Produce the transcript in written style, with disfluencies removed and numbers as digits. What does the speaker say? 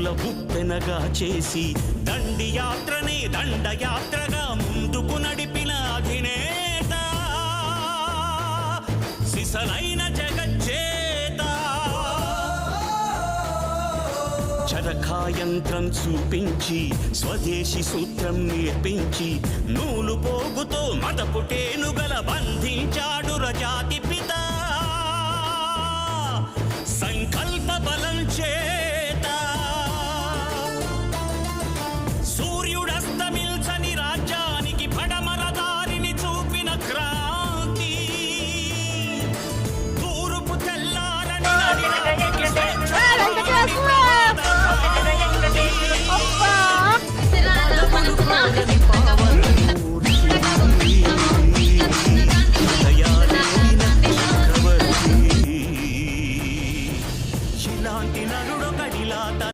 కన్నుల ఉప్పెనగా చేసి దండియాత్రనే దండయాత్రగా ముందుకు నడిపిన అధినేత సిసలైన జగజ్జేత. చరఖాయంత్రం చూపించి స్వదేశీ సూత్రం నేర్పించి నూలు పోగుతో మదపుటేనుగల బంధించాడు రజాతి పిత. సంకల్ప బలం